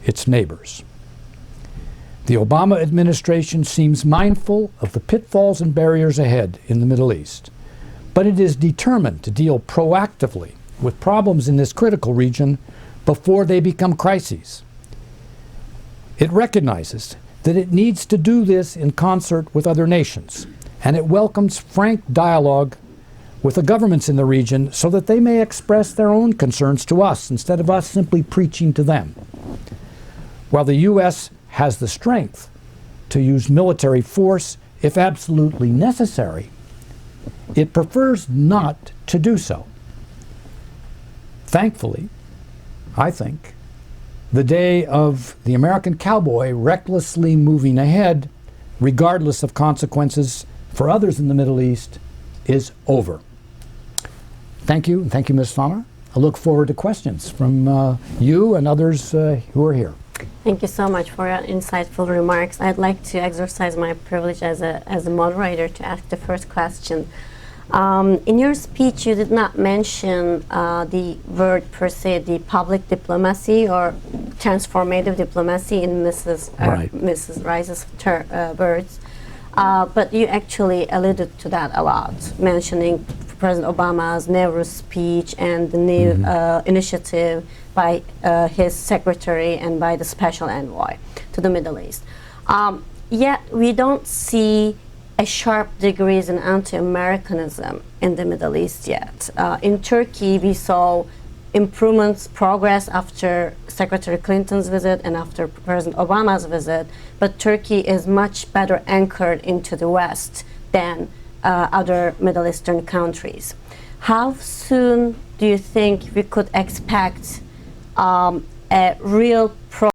its neighbors. The Obama administration seems mindful of the pitfalls and barriers ahead in the Middle East, but it is determined to deal proactively with problems in this critical region before they become crises. It recognizes that it needs to do this in concert with other nations, and it welcomes frank dialogue with the governments in the region so that they may express their own concerns to us instead of us simply preaching to them. While the U.S. has the strength to use military force if absolutely necessary, it prefers not to do so. Thankfully, I think, the day of the American cowboy recklessly moving ahead, regardless of consequences for others in the Middle East, is over. Thank you, and thank you, Ms. Fama. I look forward to questions from you and others who are here. Thank you so much for your insightful remarks. I'd like to exercise my privilege as a moderator to ask the first question. In your speech, you did not mention the word per se, the public diplomacy or transformative diplomacy in Mrs. Rice's words, but you actually alluded to that a lot, mentioning President Obama's Nehru speech and the new initiative by his secretary and by the special envoy to the Middle East. Yet we don't see a sharp decrease in anti-Americanism in the Middle East yet. In Turkey, we saw improvements, progress after Secretary Clinton's visit and after President Obama's visit, but Turkey is much better anchored into the West than other Middle Eastern countries. How soon do you think we could expect a real